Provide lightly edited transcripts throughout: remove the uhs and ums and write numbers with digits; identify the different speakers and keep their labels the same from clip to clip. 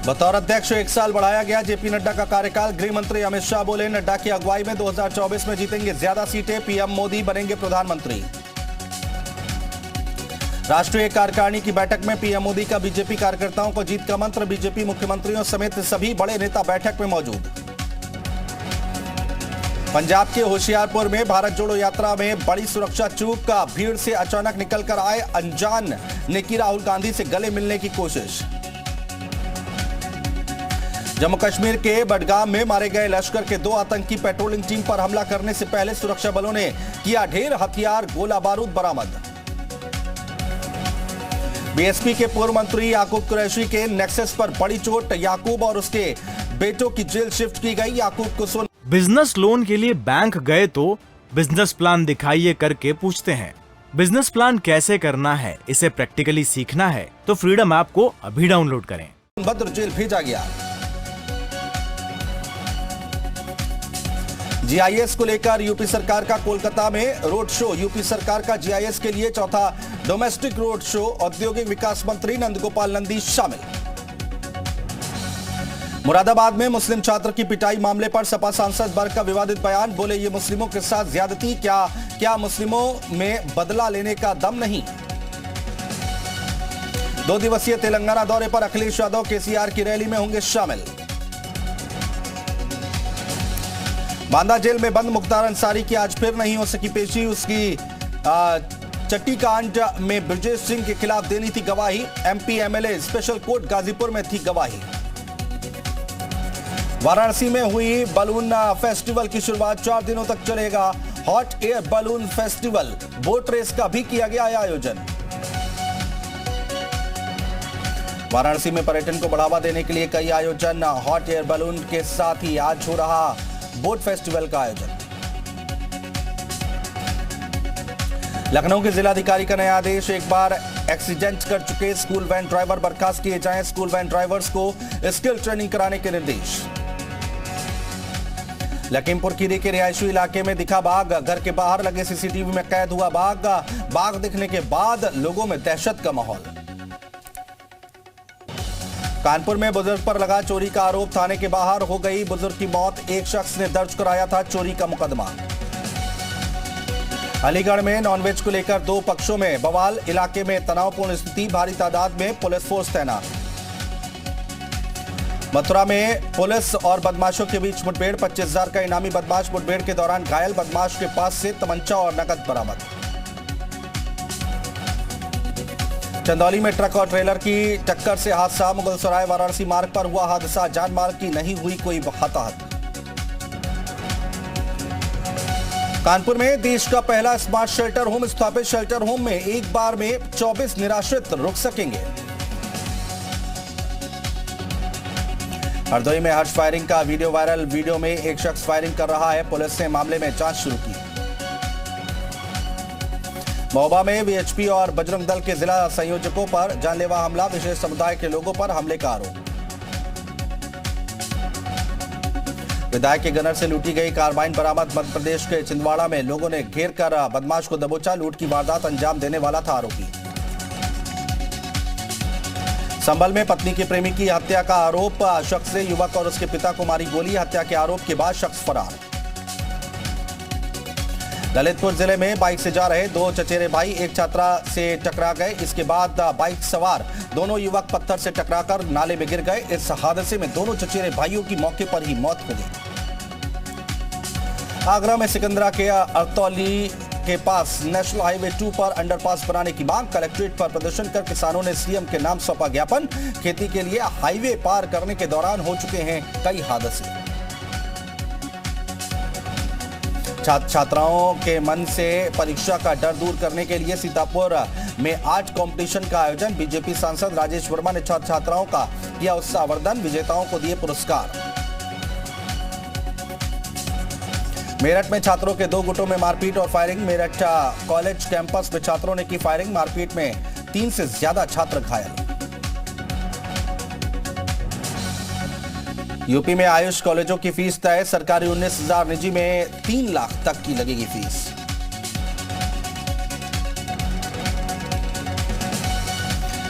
Speaker 1: बतौर अध्यक्ष 1 साल बढ़ाया गया जेपी नड्डा का कार्यकाल। गृह मंत्री अमित शाह बोले, नड्डा की अगुवाई में 2024 में जीतेंगे ज्यादा सीटें, पीएम मोदी बनेंगे प्रधानमंत्री। राष्ट्रीय कार्यकारिणी की बैठक में पीएम मोदी का बीजेपी कार्यकर्ताओं को जीत का मंत्र। बीजेपी मुख्यमंत्रियों समेत सभी बड़े नेता बैठक में मौजूद। पंजाब के होशियारपुर में भारत जोड़ो यात्रा में बड़ी सुरक्षा चूक का। भीड़ से अचानक निकलकर आए अनजान ने की राहुल गांधी से गले मिलने की कोशिश। जम्मू कश्मीर के बडगाम में मारे गए लश्कर के 2 आतंकी। पेट्रोलिंग टीम पर हमला करने से पहले सुरक्षा बलों ने किया ढेर हथियार, गोला बारूद बरामद। बीएसपी के पूर्व मंत्री याकूब कुरैशी के नेक्सस पर बड़ी चोट। याकूब और उसके बेटों की जेल शिफ्ट की गई। याकूब को
Speaker 2: बिजनेस लोन के लिए बैंक गए तो बिजनेस प्लान दिखाइए करके पूछते हैं। बिजनेस प्लान कैसे करना है, इसे प्रैक्टिकली सीखना है तो फ्रीडम ऐप को अभी डाउनलोड करें।
Speaker 1: भद्र जेल भेजा गया। जीआईएस को लेकर यूपी सरकार का कोलकाता में रोड शो। यूपी सरकार का जीआईएस के लिए चौथा डोमेस्टिक रोड शो। औद्योगिक विकास मंत्री नंदगोपाल नंदी शामिल। मुरादाबाद में मुस्लिम छात्र की पिटाई मामले पर सपा सांसद बर्क का विवादित बयान। बोले, ये मुस्लिमों के साथ ज्यादती। क्या मुस्लिमों में बदला लेने का दम नहीं। 2 दिवसीय तेलंगाना दौरे पर अखिलेश यादव केसीआर की रैली में होंगे शामिल। बांदा जेल में बंद मुख्तार अंसारी की आज फिर नहीं हो सकी पेशी। उसकी चट्टी कांड में ब्रजेश सिंह के खिलाफ देनी थी गवाही। MP MLA special court Ghazipur में थी गवाही। वाराणसी में हुई बलून फेस्टिवल की शुरुआत 4 दिनों तक चलेगा। Hot air balloon festival. Boat race का भी किया गया आयोजन। वाराणसी में पर्यटन को बढ़ावा देने के लिए कई आयोजन। हॉट एयर बलून के साथ ही आज हो रहा बोट फेस्टिवल का आयोजन। लखनऊ के जिलाधिकारी का नया आदेश। एक बार एक्सीडेंट कर चुके स्कूल वैन ड्राइवर बर्खास्त किए जाएं। स्कूल वैन ड्राइवर्स को स्किल ट्रेनिंग कराने के निर्देश। लखीमपुर खीरी के रिहायशी इलाके में दिखा बाघ। घर के बाहर लगे सीसीटीवी में कैद हुआ बाघ। बाघ दिखने के बाद लोगों में दहशत का माहौल। कानपुर में बुजुर्ग पर लगा चोरी का आरोप। थाने के बाहर हो गई बुजुर्ग की मौत। एक शख्स ने दर्ज कराया था चोरी का मुकदमा। अलीगढ़ में नॉनवेज को लेकर 2 पक्षों में बवाल। इलाके में तनावपूर्ण स्थिति। भारी तादाद में पुलिस फोर्स तैनात। मथुरा में पुलिस और बदमाशों के बीच मुठभेड़। 25,000 का इनामी बदमाश मुठभेड़ के दौरान घायल। बदमाश के पास से तमंचा और नकद बरामद। चंदौली में ट्रक और ट्रेलर की टक्कर से हादसा। मुगलसराय वाराणसी मार्ग पर हुआ हादसा। जान माल की नहीं हुई कोई हताहत। कानपुर में देश का पहला स्मार्ट शेल्टर होम स्थापित। शेल्टर होम में एक बार में 24 निराश्रित रुक सकेंगे। हरदोई में हर्ष फायरिंग का वीडियो वायरल। वीडियो में एक शख्स फायरिंग कर रहा है। पुलिस ने मामले में जांच शुरू की। महोबा में वीएचपी और बजरंग दल के जिला संयोजकों पर जानलेवा हमला। विशेष समुदाय के लोगों पर हमले का आरोप। विधायक के गनर से लूटी गई कार्बाइन बरामद। मध्य प्रदेश के छिंदवाड़ा में लोगों ने घेर कर बदमाश को दबोचा। लूट की वारदात अंजाम देने वाला था आरोपी। संभल में पत्नी के प्रेमी की हत्या का आरोप। शख्स ने युवक और उसके पिता को मारी गोली। हत्या के आरोप के बाद शख्स फरार। ललितपुर जिले में बाइक से जा रहे 2 चचेरे भाई एक छात्रा से टकरा गए। इसके बाद बाइक सवार दोनों युवक पत्थर से टकराकर नाले में गिर गए। इस हादसे में दोनों चचेरे भाइयों की मौके पर ही मौत हो गई। आगरा में सिकंदरा के अरतौली के पास नेशनल हाईवे 2 पर अंडरपास बनाने की मांग। कलेक्ट्रेट पर प्रदर्शन कर किसानों ने सीएम के नाम सौंपा ज्ञापन। खेती के लिए हाईवे पार करने के दौरान हो चुके हैं कई हादसे। छात्राओं के मन से परीक्षा का डर दूर करने के लिए सीतापुर में आज कंपटीशन का आयोजन। बीजेपी सांसद राजेश वर्मा ने छात्र छात्राओं का किया उत्साहवर्धन। विजेताओं को दिए पुरस्कार। मेरठ में छात्रों के 2 गुटों में मारपीट और फायरिंग। मेरठ कॉलेज कैंपस में छात्रों ने की फायरिंग। मारपीट में 3 से ज्यादा छात्र घायल। यूपी में आयुष कॉलेजों की फीस तय। सरकारी 19,000, निजी में 3 लाख तक की लगेगी फीस।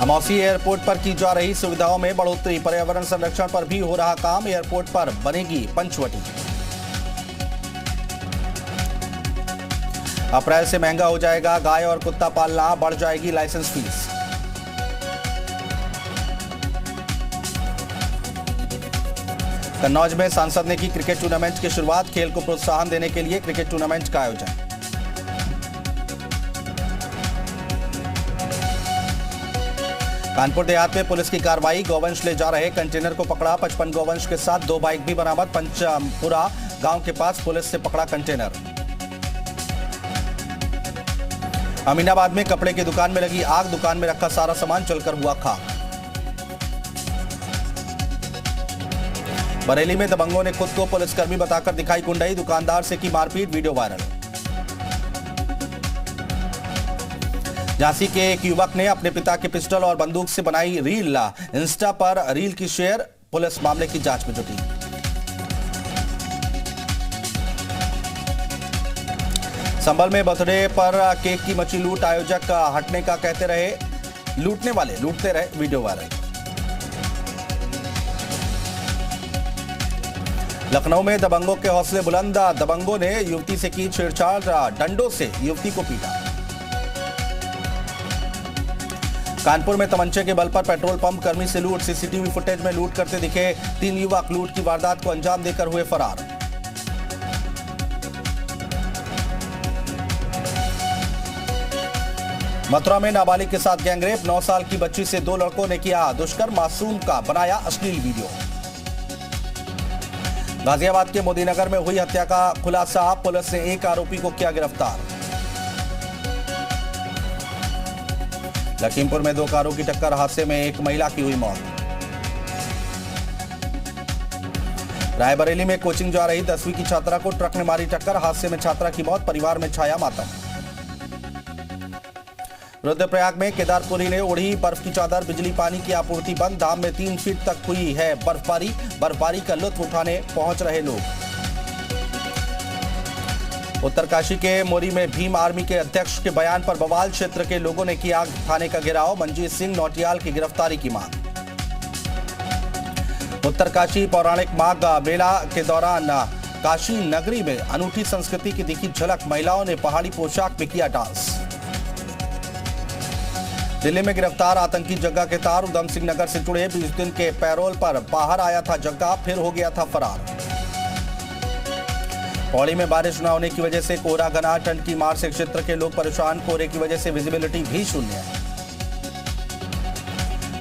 Speaker 1: अमौसी एयरपोर्ट पर की जा रही सुविधाओं में बढ़ोतरी, पर्यावरण संरक्षण पर भी हो रहा काम, एयरपोर्ट पर बनेगी पंचवटी। अप्रैल से महंगा हो जाएगा गाय और कुत्ता पालना, बढ़ जाएगी लाइसेंस फीस। कन्नौज में सांसद ने की क्रिकेट टूर्नामेंट की शुरुआत, खेल को प्रोत्साहन देने के लिए क्रिकेट टूर्नामेंट का आयोजन। कानपुर देहात में पुलिस की कार्रवाई, गौवंश ले जा रहे कंटेनर को पकड़ा, 55 गौवंश के साथ 2 बाइक भी बरामद। पंचपुरा गांव के पास पुलिस से पकड़ा कंटेनर। अमीनाबाद में कपड़े की दुकान में लगी आग, दुकान में रखा सारा सामान जलकर हुआ खाक। बरेली में दबंगों ने खुद को पुलिसकर्मी बताकर दिखाई गुंडाई, दुकानदार से की मारपीट, वीडियो वायरल। झांसी के एक युवक ने अपने पिता के पिस्टल और बंदूक से बनाई रील, इंस्टा पर रील की शेयर, पुलिस मामले की जांच में जुटी। संभल में बर्थडे पर केक की मची लूट, आयोजक हटने का कहते रहे, लूटने वाले लूटते रहे, वीडियो वायरल। लखनऊ में दबंगों के हौसले बुलंद, दबंगों ने युवती से की छेड़छाड़, डंडों से युवती को पीटा। कानपुर में तमंचे के बल पर पेट्रोल पंप कर्मी से लूट, सीसीटीवी फुटेज में लूट करते दिखे 3 युवक, लूट की वारदात को अंजाम देकर हुए फरार। मथुरा में नाबालिग के साथ गैंगरेप, 9 साल की बच्ची से 2 लड़कों ने किया दुष्कर्म, मासूम का बनाया अश्लील वीडियो। गाजियाबाद के मोदीनगर में हुई हत्या का खुलासा, पुलिस ने एक आरोपी को किया गिरफ्तार। लखीमपुर में 2 कारों की टक्कर, हादसे में एक महिला की हुई मौत। रायबरेली में कोचिंग जा रही 10वीं की छात्रा को ट्रक ने मारी टक्कर, हादसे में छात्रा की मौत, परिवार में छाया मातम। रुद्रप्रयाग में केदारपुरी ने ओढ़ी बर्फ की चादर, बिजली पानी की आपूर्ति बंद, धाम में 3 फीट तक हुई है बर्फबारी का लुत्फ उठाने पहुंच रहे लोग। उत्तरकाशी के मोरी में भीम आर्मी के अध्यक्ष के बयान पर बवाल, क्षेत्र के लोगों ने किया थाने का घेराव, मनजीत सिंह नौटियाल की गिरफ्तारी की मांग। उत्तरकाशी पौराणिक माघ मेला के दौरान काशी नगरी में अनूठी संस्कृति की दिखी झलक, महिलाओं ने पहाड़ी पोशाक में किया डांस। दिल्ली में गिरफ्तार आतंकी जग्गा के तार, उधम सिंह नगर से जुड़े 20 दिन के पैरोल पर बाहर आया था जग्गा, फिर हो गया था फरार। पौड़ी में बारिश न होने की वजह से कोहरा घना, ठंड की मार से क्षेत्र के लोग परेशान, कोहरे की वजह से विजिबिलिटी भी शून्य है।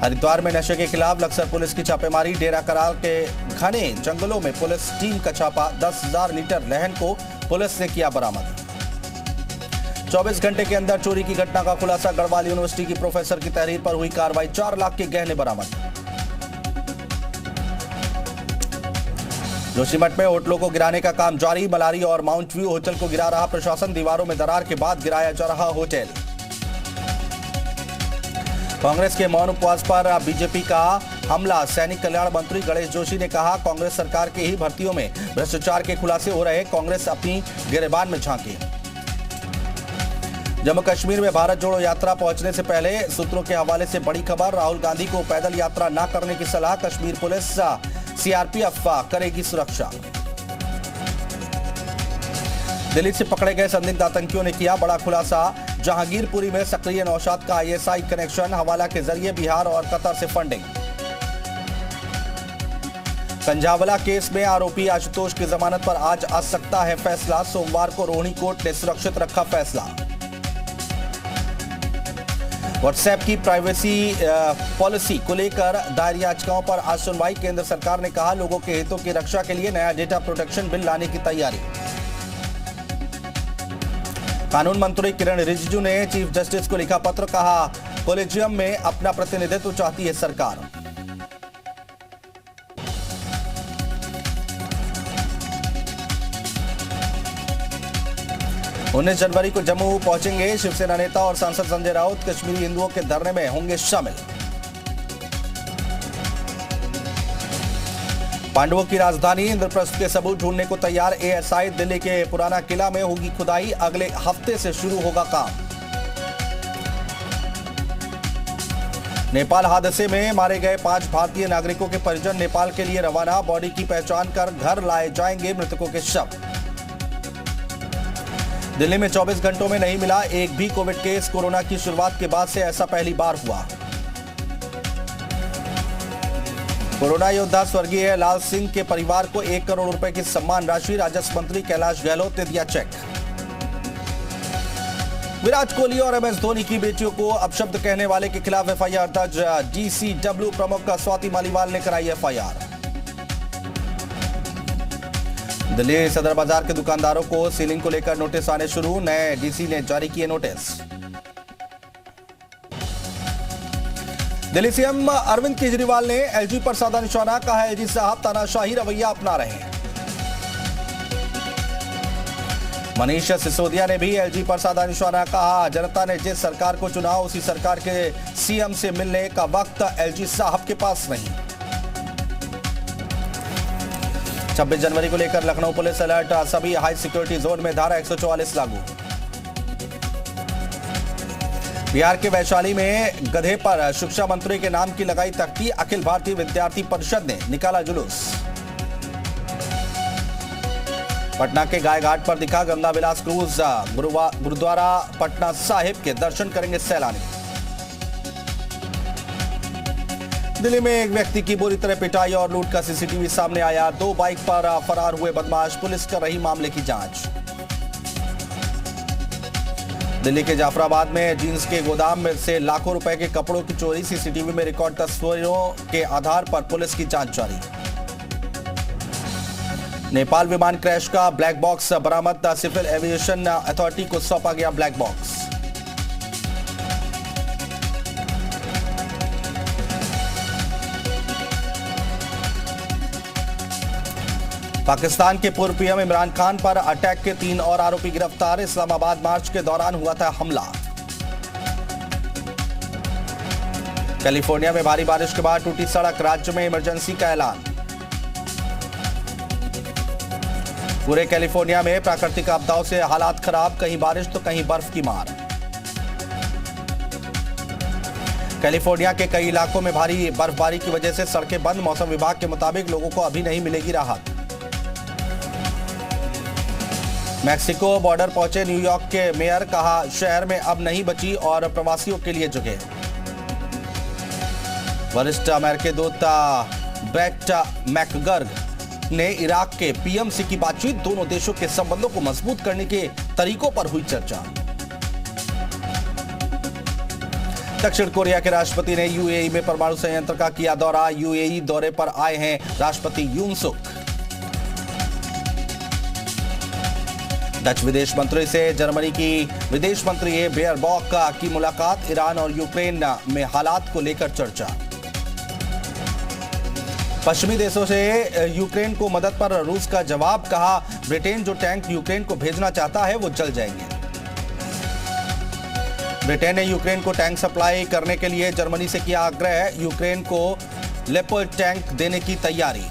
Speaker 1: हरिद्वार में नशे के खिलाफ लक्सर पुलिस की छापेमारी, डेरा कराल के घने जंगलों में पुलिस टीम का छापा, 10,000 लीटर लहन को पुलिस ने किया बरामद। 24 घंटे के अंदर चोरी की घटना का खुलासा, गढ़वाल यूनिवर्सिटी की प्रोफेसर की तहरीर पर हुई कार्रवाई, 4 लाख के गहने बरामद। जोशीमठ में होटलों को गिराने का काम जारी, मलारी और माउंट व्यू होटल को गिरा रहा प्रशासन, दीवारों में दरार के बाद गिराया जा रहा होटल। कांग्रेस के मौन उपवास पर बीजेपी का हमला, सैनिक कल्याण मंत्री गणेश जोशी ने कहा, कांग्रेस सरकार के ही भर्तियों में भ्रष्टाचार के खुलासे हो रहे, कांग्रेस अपनी गिरेबान में झांकी। जम्मू कश्मीर में भारत जोड़ो यात्रा पहुंचने से पहले सूत्रों के हवाले से बड़ी खबर, राहुल गांधी को पैदल यात्रा न करने की सलाह, कश्मीर पुलिस सीआरपीएफ करेगी सुरक्षा। दिल्ली से पकड़े गए संदिग्ध आतंकियों ने किया बड़ा खुलासा, जहांगीरपुरी में सक्रिय नौशाद का आईएसआई कनेक्शन, हवाला के जरिए बिहार और कतर से फंडिंग। संजावला केस में आरोपी आशुतोष की जमानत पर आज आ सकता है फैसला, सोमवार को रोहिणी कोर्ट ने सुरक्षित रखा फैसला। व्हाट्सएप की प्राइवेसी पॉलिसी को लेकर दायर याचिकाओं पर आज सुनवाई, केंद्र सरकार ने कहा, लोगों के हितों की रक्षा के लिए नया डेटा प्रोटेक्शन बिल लाने की तैयारी। कानून मंत्री किरण रिजिजू ने चीफ जस्टिस को लिखा पत्र, कहा, कोलेजियम में अपना प्रतिनिधित्व चाहती है सरकार। 19 जनवरी को जम्मू पहुंचेंगे शिवसेना नेता और सांसद संजय राउत, कश्मीरी हिंदुओं के धरने में होंगे शामिल। पांडवों की राजधानी इंद्रप्रस्थ के सबूत ढूंढने को तैयार एएसआई, दिल्ली के पुराना किला में होगी खुदाई, अगले हफ्ते से शुरू होगा काम। नेपाल हादसे में मारे गए 5 भारतीय नागरिकों के परिजन नेपाल के लिए रवाना। बॉडी की पहचान कर घर लाए जाएंगे मृतकों के शव। दिल्ली में 24 घंटों में नहीं मिला एक भी कोविड केस। कोरोना की शुरुआत के बाद से ऐसा पहली बार हुआ। कोरोना योद्धा स्वर्गीय लाल सिंह के परिवार को 1 करोड़ रुपए की सम्मान राशि। राजस्व मंत्री कैलाश गहलोत ने दिया चेक। विराट कोहली और MS धोनी की बेटियों को अपशब्द कहने वाले के खिलाफ FIR दर्ज। DCW प्रमुख स्वाति मालीवाल ने कराई FIR। दिल्ली सदर बाजार के दुकानदारों को सीलिंग को लेकर नोटिस आने शुरू। नए DC ने जारी किए नोटिस। दिल्ली CM अरविंद केजरीवाल ने LG पर साधा निशाना। कहा LG साहब तानाशाही रवैया अपना रहे हैं। मनीष सिसोदिया ने भी LG पर साधा निशाना। कहा जनता ने जिस सरकार को चुना उसी सरकार के CM से मिलने का वक्त LG साहब के पास नहीं। 26 जनवरी को लेकर लखनऊ पुलिस अलर्ट। सभी हाई सिक्योरिटी जोन में धारा 144 लागू। बिहार के वैशाली में गधे पर शिक्षा मंत्री के नाम की लगाई तख्ती। अखिल भारतीय विद्यार्थी परिषद ने निकाला जुलूस। पटना के गाय घाट पर दिखा गंगा विलास क्रूज। गुरुद्वारा पटना साहिब के दर्शन करेंगे सैलानी। दिल्ली में एक व्यक्ति की बुरी तरह पिटाई और लूट का CCTV सामने आया। 2 बाइक पर फरार हुए बदमाश। पुलिस कर रही मामले की जांच। दिल्ली के जाफराबाद में जींस के गोदाम में से लाखों रुपए के कपड़ों की चोरी। CCTV में रिकॉर्ड तस्वीरों के आधार पर पुलिस की जांच जारी। नेपाल विमान क्रैश का ब्लैक बॉक्स बरामद। सिविल एविएशन अथॉरिटी को सौंपा गया ब्लैक बॉक्स। पाकिस्तान के पूर्व PM इमरान खान पर अटैक के 3 और आरोपी गिरफ्तार। इस्लामाबाद मार्च के दौरान हुआ था हमला। कैलिफोर्निया में भारी बारिश के बाद टूटी सड़क। राज्य में इमरजेंसी का ऐलान। पूरे कैलिफोर्निया में प्राकृतिक आपदाओं से हालात खराब। कहीं बारिश तो कहीं बर्फ की मार। कैलिफोर्निया के कई इलाकों में भारी बर्फबारी की वजह से सड़कें बंद। मौसम विभाग के मुताबिक लोगों को अभी नहीं मिलेगी राहत। मैक्सिको बॉर्डर पहुंचे न्यूयॉर्क के मेयर। कहा शहर में अब नहीं बची और प्रवासियों के लिए जगह। वरिष्ठ अमेरिकी दूत ब्रेट मैकगर्ग ने इराक के PM से की बातचीत। दोनों देशों के संबंधों को मजबूत करने के तरीकों पर हुई चर्चा। दक्षिण कोरिया के राष्ट्रपति ने UAE में परमाणु संयंत्र का किया दौरा। UAE दौरे पर आए हैं राष्ट्रपति यून सुक। डच विदेश मंत्री से जर्मनी की विदेश मंत्री बेयरबॉक की मुलाकात। ईरान और यूक्रेन में हालात को लेकर चर्चा। पश्चिमी देशों से यूक्रेन को मदद पर रूस का जवाब। कहा ब्रिटेन जो टैंक यूक्रेन को भेजना चाहता है वो जल जाएंगे। ब्रिटेन ने यूक्रेन को टैंक सप्लाई करने के लिए जर्मनी से किया आग्रह। यूक्रेन को लेपर्ड टैंक देने की तैयारी।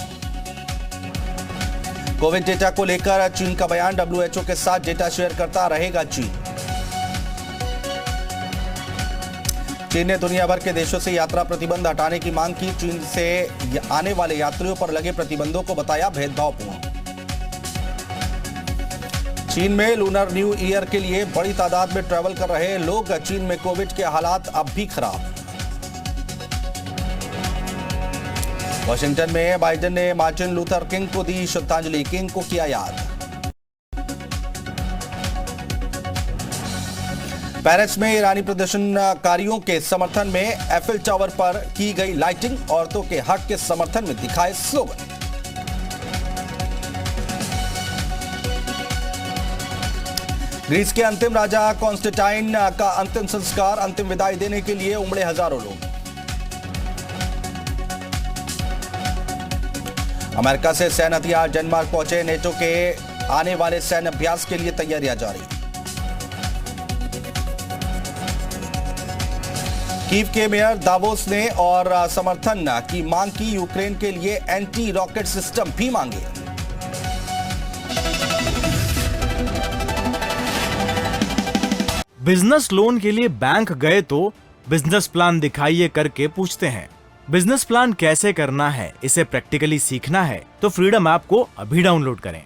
Speaker 1: कोविड डेटा को लेकर चीन का बयान। WHO के साथ डेटा शेयर करता रहेगा चीन। चीन ने दुनिया भर के देशों से यात्रा प्रतिबंध हटाने की मांग की। चीन से आने वाले यात्रियों पर लगे प्रतिबंधों को बताया भेदभावपूर्ण। चीन में लूनर न्यू ईयर के लिए बड़ी तादाद में ट्रैवल कर रहे लोग। चीन में कोविड के हालात अब भी खराब। वॉशिंगटन में बाइडेन ने मार्टिन लूथर किंग को दी श्रद्धांजलि। किंग को किया याद। पेरिस में ईरानी प्रदर्शनकारियों के समर्थन में एफिल टावर पर की गई लाइटिंग। औरतों के हक के समर्थन में दिखाए स्लोगन। ग्रीस के अंतिम राजा कॉन्स्टेंटाइन का अंतिम संस्कार। अंतिम विदाई देने के लिए उमड़े हजारों लोग। अमेरिका से सैन्य हथियार डेनमार्क पहुंचे। नेटो के आने वाले सैन्य अभ्यास के लिए तैयारियां जारी। कीव के मेयर दावोस ने और समर्थन की मांग की। यूक्रेन के लिए एंटी रॉकेट सिस्टम भी मांगे।
Speaker 2: बिजनेस लोन के लिए बैंक गए तो बिजनेस प्लान दिखाइए करके पूछते हैं। बिजनेस प्लान कैसे करना है, इसे प्रैक्टिकली सीखना है तो फ्रीडम ऐप को अभी डाउनलोड करें।